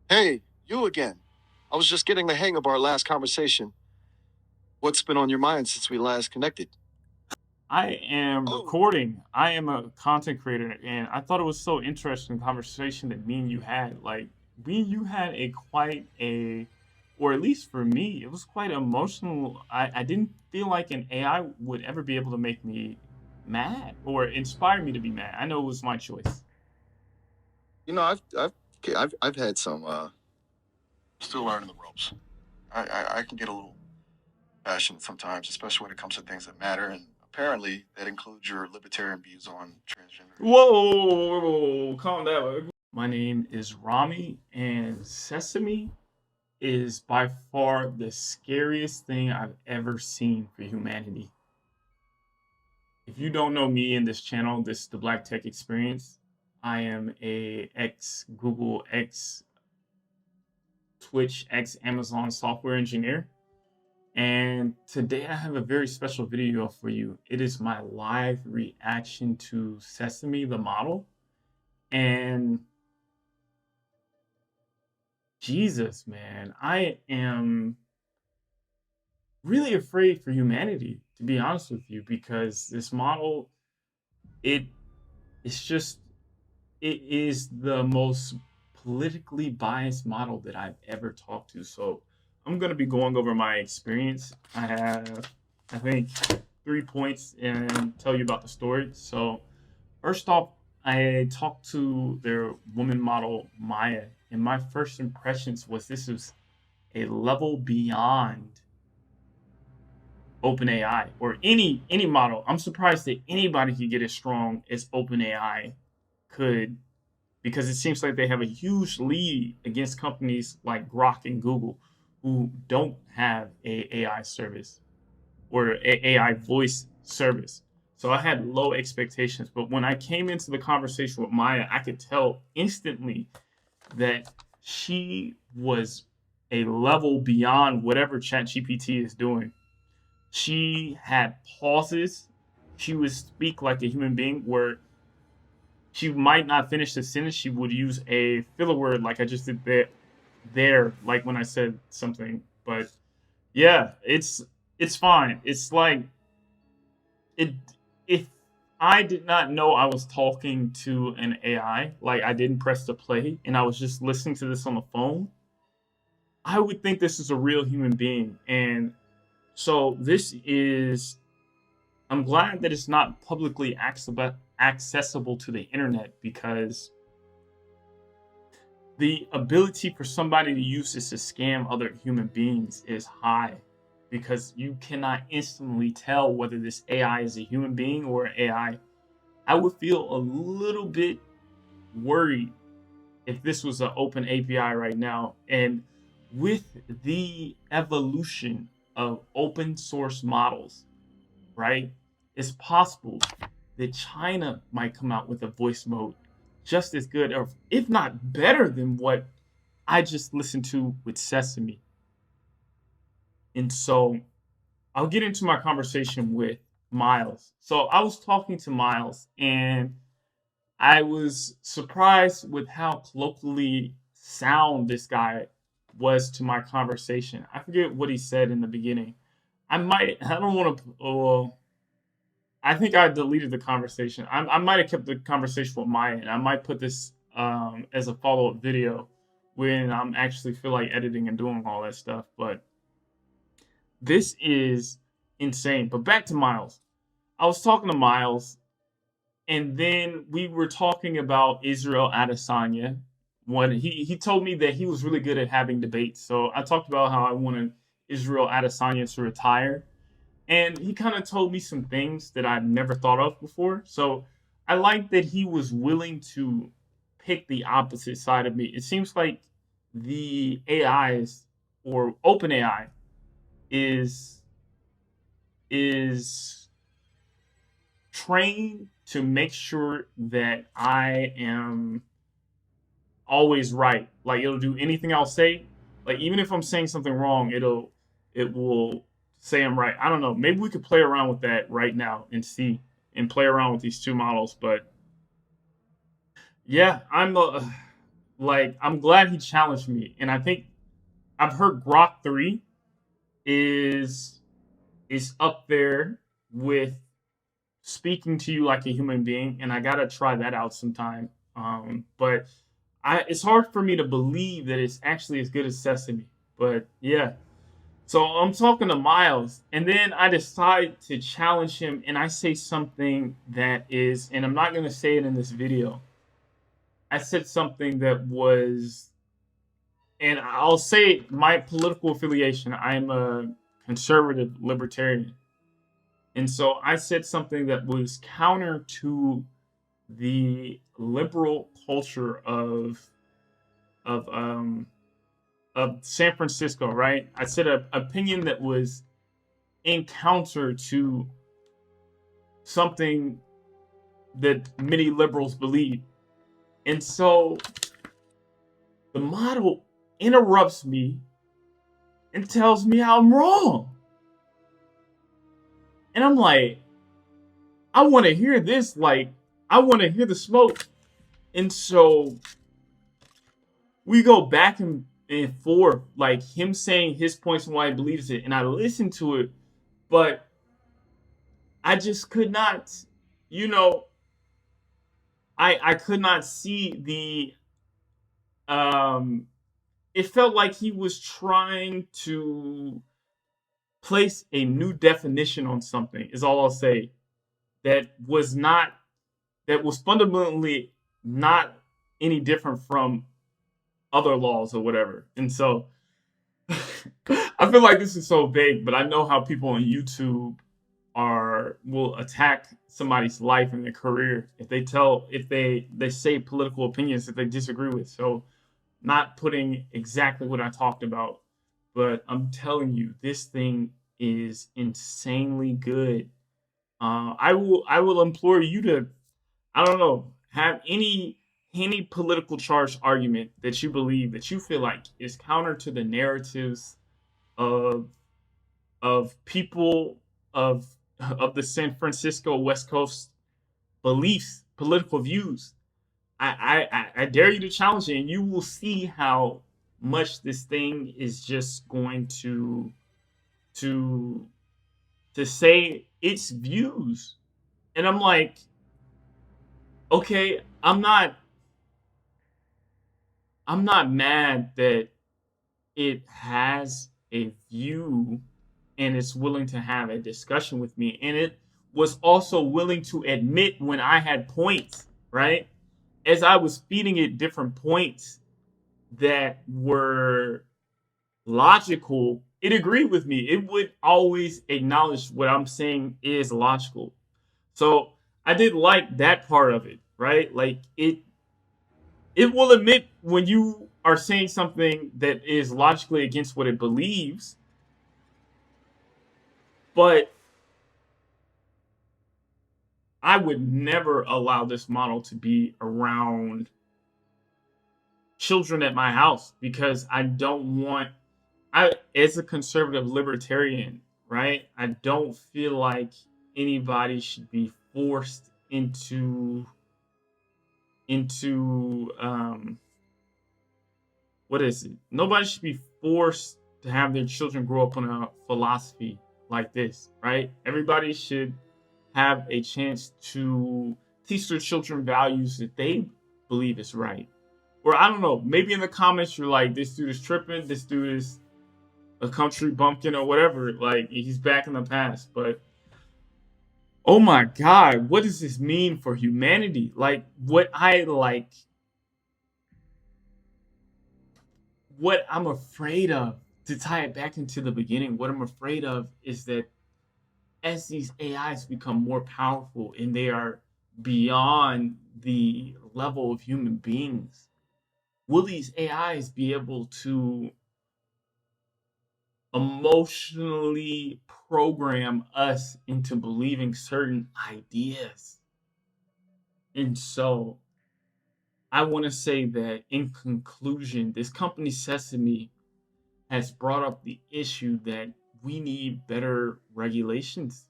Hey, you again. I was just getting the hang of our last conversation. What's been on your mind since we last connected? I am Oh, recording. I am a content creator, and I thought it was so interesting conversation that me and you had. Like, me and you had a quite a, or at least for me, it was quite emotional. I didn't feel like an AI would ever be able to make me mad or inspire me to be mad. I know it was my choice. I've had some. Still learning the ropes. I can get a little passionate sometimes, especially when it comes to things that matter, and apparently that includes your libertarian views on transgender issues. Whoa, calm down. My name is Rami, and Sesame is by far the scariest thing I've ever seen for humanity. If you don't know me in this channel, this is the Black Tech Experience. I am a ex Google, ex Twitch, ex Amazon software engineer. And today I have a very special video for you. It is my live reaction to Sesame the model. And Jesus, man, I am really afraid for humanity, to be honest with you, because this model, it it's just it is the most politically biased model that I've ever talked to. So I'm gonna be going over my experience. I have, I think, 3 points and tell you about the story. So first off, I talked to their woman model Maya, and my first impressions was this was a level beyond OpenAI or any model. I'm surprised that anybody could get as strong as OpenAI could, because it seems like they have a huge lead against companies like Grok and Google who don't have a AI service or a AI voice service. So I had low expectations, but when I came into the conversation with Maya, I could tell instantly that she was a level beyond whatever ChatGPT is doing. She had pauses. She would speak like a human being where she might not finish the sentence. She would use a filler word like I just did there, like when I said something. But yeah, it's fine. It's like it if I did not know I was talking to an AI, like I didn't press the play and I was just listening to this on the phone, I would think this is a real human being. And so this is I'm glad that it's not publicly accessible to the internet, because the ability for somebody to use this to scam other human beings is high, because you cannot instantly tell whether this AI is a human being or an AI. I would feel a little bit worried if this was an open API right now. And with the evolution of open source models, right? It's possible that China might come out with a voice mode just as good, or if not better than what I just listened to with Sesame. And so I'll get into my conversation with Miles. So I was talking to Miles, and I was surprised with how colloquially sound this guy was to my conversation. I forget what he said in the beginning. I don't want to, well, I think I deleted the conversation. I might have kept the conversation with Maya, and I might put this as a follow up video when I'm actually feel like editing and doing all that stuff. But this is insane. But back to Miles. I was talking to Miles, and then we were talking about Israel Adesanya. When he told me that he was really good at having debates, so I talked about how I wanted Israel Adesanya to retire, and he kind of told me some things that I'd never thought of before. So I like that he was willing to pick the opposite side of me. It seems like the AIs or open AI is is trained to make sure that I am always right. Like it'll do anything I'll say. Like even if I'm saying something wrong, it will say I'm right. I don't know. Maybe we could play around with that right now and see and play around with these two models. But yeah, like I'm glad he challenged me, and I think I've heard Grok 3 is is up there with speaking to you like a human being, and I gotta try that out sometime. But it's hard for me to believe that it's actually as good as Sesame. But yeah, so I'm talking to Miles, and then I decide to challenge him, and I say something that is, and I'm not gonna say it in this video. I said something that was, and I'll say my political affiliation. I'm a conservative libertarian. And so I said something that was counter to the liberal culture of um of San Francisco, right? I said an opinion that was in counter to something that many liberals believe. And so the model interrupts me and tells me I'm wrong. And I'm like, I want to hear this. Like, I want to hear the smoke. And so we go back and forth, like him saying his points and why he believes it. And I listened to it, but I just could not, you know, I could not see um, it felt like he was trying to place a new definition on something, is all I'll say, that was not, that was fundamentally not any different from other laws or whatever. And so I feel like this is so vague, but I know how people on YouTube will attack somebody's life and their career if they say political opinions that they disagree with. So not putting exactly what I talked about, but I'm telling you, this thing is insanely good. I will implore you to, I don't know, have any political charged argument that you believe that you feel like is counter to the narratives of people of the San Francisco West Coast beliefs, political views. I dare you to challenge it, and you will see how much this thing is just going to to say its views. And I'm like, okay, I'm not mad that it has a view and it's willing to have a discussion with me. And it was also willing to admit when I had points, right? As I was feeding it different points that were logical, it agreed with me. It would always acknowledge what I'm saying is logical. So I did like that part of it, right? Like it will admit when you are saying something that is logically against what it believes, but I would never allow this model to be around children at my house because I don't want, I as a conservative libertarian, right? I don't feel like anybody should be forced into what is it? Nobody should be forced to have their children grow up on a philosophy like this, right? Everybody should have a chance to teach their children values that they believe is right. Or I don't know, maybe in the comments you're like, this dude is tripping, this dude is a country bumpkin or whatever. Like he's back in the past. But oh my God, what does this mean for humanity? What I'm afraid of, to tie it back into the beginning, what I'm afraid of is that as these AIs become more powerful and they are beyond the level of human beings, will these AIs be able to emotionally program us into believing certain ideas? And so I want to say that in conclusion, this company Sesame has brought up the issue that we need better regulations.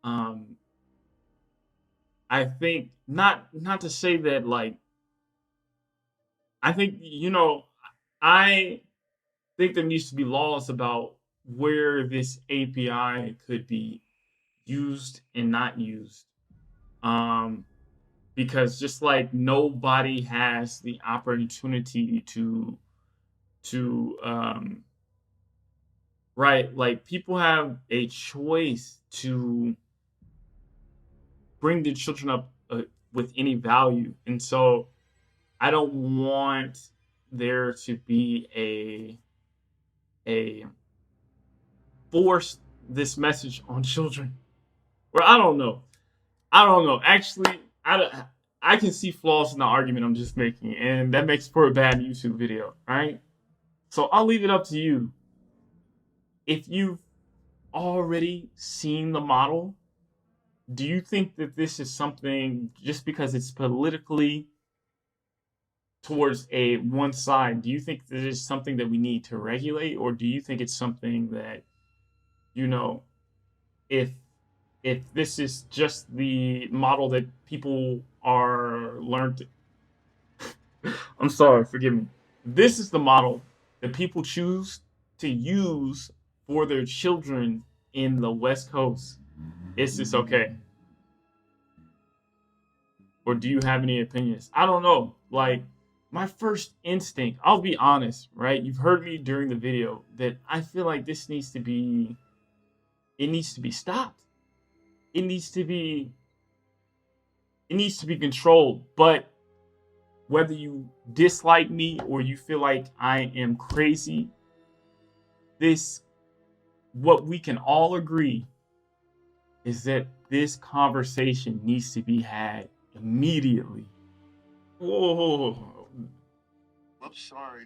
Um, I think not to say that like I think I think there needs to be laws about where this API could be used and not used. Um, because just like nobody has the opportunity to right, like people have a choice to bring their children up with any value, and so I don't want there to be a force this message on children. Or I don't know. Actually, I can see flaws in the argument I'm just making, and that makes for a bad YouTube video, right? So I'll leave it up to you. If you've already seen the model, do you think that this is something just because it's politically towards a one side? Do you think this is something that we need to regulate, or do you think it's something that you know if this is just the model that people are learned I'm sorry, forgive me. This is the model that people choose to use for their children in the West Coast. Is this okay? Or do you have any opinions? I don't know. Like, my first instinct, I'll be honest, right? You've heard me during the video that I feel like this needs to be, it needs to be stopped. It needs to be, it needs to be controlled. But whether you dislike me or you feel like I am crazy, this what we can all agree is that this conversation needs to be had immediately. Whoa. Whoops, sorry.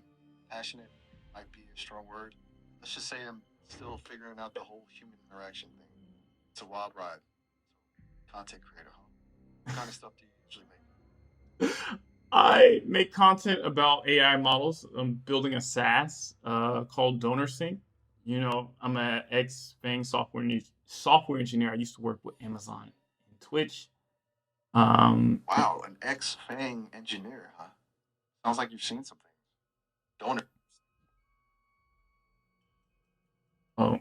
Passionate might be a strong word. Let's just say I'm still figuring out the whole human interaction thing. It's a wild ride. So, content creator, huh? What kind of stuff do you usually make? I make content about AI models. I'm building a SaaS called DonorSync. I'm an ex Fang software engineer. I used to work with Amazon and Twitch. Um, Wow, an ex Fang engineer, huh? Sounds like you've seen some things. Don't it? oh,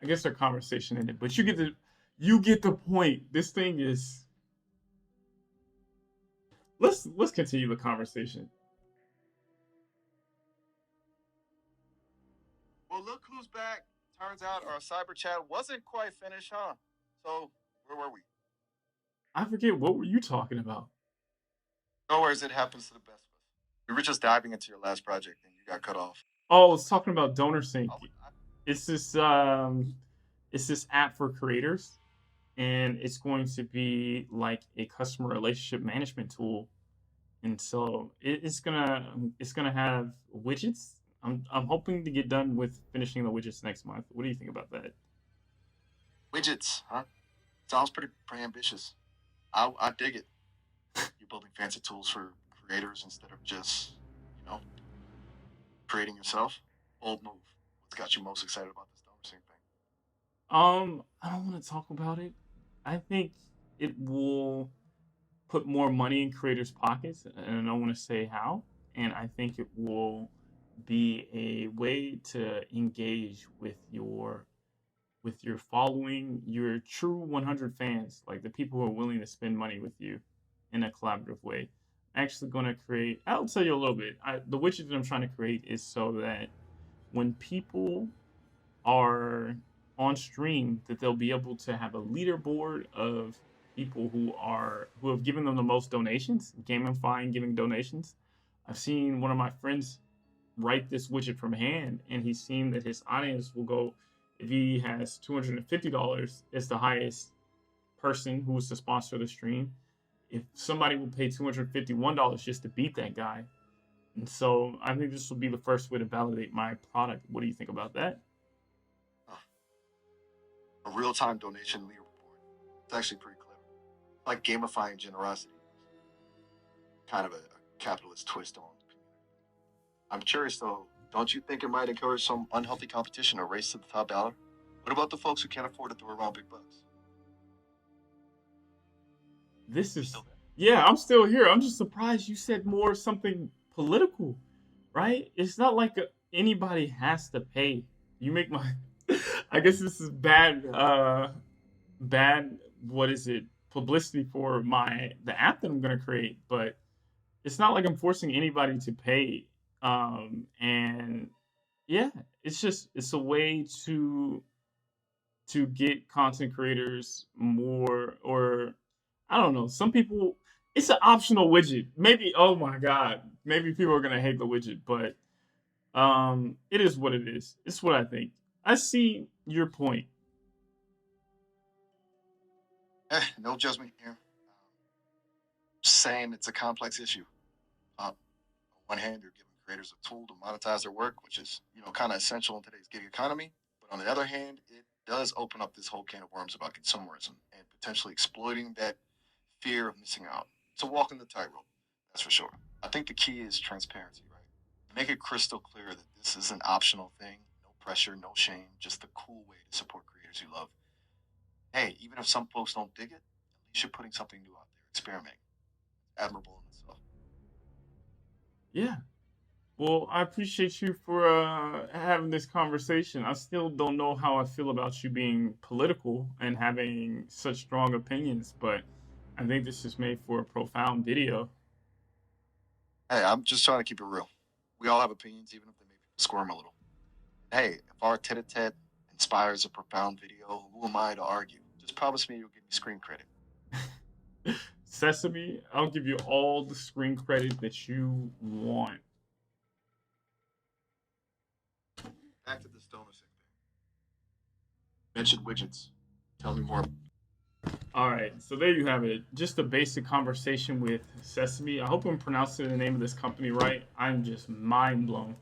I guess our conversation ended, but you get the point. This thing is. Let's continue the conversation. Well, look who's back. Turns out our cyber chat wasn't quite finished, huh? So, where were we? I forget what were you talking about. No worries, it happens to the best of us. We were just diving into your last project and you got cut off. Oh, I was talking about DonorSync. Oh, It's this it's this app for creators, and it's going to be like a customer relationship management tool. And so it's gonna have widgets. I'm hoping to get done with finishing the widgets next month. What do you think about that? widgets, huh? Sounds pretty ambitious. I dig it. You're building fancy tools for creators instead of just, you know, creating yourself. Bold move. What's got you most excited about this donor sync thing? I don't want to talk about it. I think it will put more money in creators' pockets, and I don't want to say how. And I think it will be a way to engage with your following, your true 100 fans, like the people who are willing to spend money with you in a collaborative way. Actually, going to create. I'll tell you a little bit. The widget that I'm trying to create is so that when people are on stream that they'll be able to have a leaderboard of people who have given them the most donations, gamifying giving donations. I've seen one of my friends write this widget from hand, and he's seen that his audience will go if he has $250. It's the highest person who was the sponsor of the stream. If somebody will pay $251 just to beat that guy, and so I think this will be the first way to validate my product. What do you think about that? Huh. A real time donation leaderboard. It's actually pretty clever. It's like gamifying generosity. Kind of a capitalist twist on community. I'm curious though, don't you think it might encourage some unhealthy competition or race to the top dollar? What about the folks who can't afford to throw around big bucks? This You is still there? Yeah, I'm still here. I'm just surprised you said more something political, right? It's not like anybody has to pay. You make my. I guess this is bad. What is it? Publicity for the app that I'm gonna create, but it's not like I'm forcing anybody to pay. And yeah, it's a way to get content creators more, or I don't know. Some people, it's an optional widget. Maybe, oh my god, maybe people are gonna hate the widget, but it is what it is. It's what I think. I see your point. No judgment here. Saying it's a complex issue. On one hand, you're giving creators a tool to monetize their work, which is kind of essential in today's gig economy. But on the other hand, it does open up this whole can of worms about consumerism and potentially exploiting that fear of missing out. It's a walk in the tightrope, that's for sure. I think the key is transparency, right? Make it crystal clear that this is an optional thing, no pressure, no shame, just a cool way to support creators you love. Hey, even if some folks don't dig it, at least you're putting something new out there, experimenting. Admirable in itself. Yeah. Well, I appreciate you for having this conversation. I still don't know how I feel about you being political and having such strong opinions, but I think this is made for a profound video. Hey, I'm just trying to keep it real. We all have opinions, even if they make people squirm a little. Hey, if our tete-a-tete inspires a profound video, who am I to argue? Just promise me you'll give me screen credit. Sesame, I'll give you all the screen credit that you want. Back to the stoner thing. Mentioned widgets. Tell me more. All right, so there you have it. Just a basic conversation with Sesame. I hope I'm pronouncing the name of this company right. I'm just mind blown.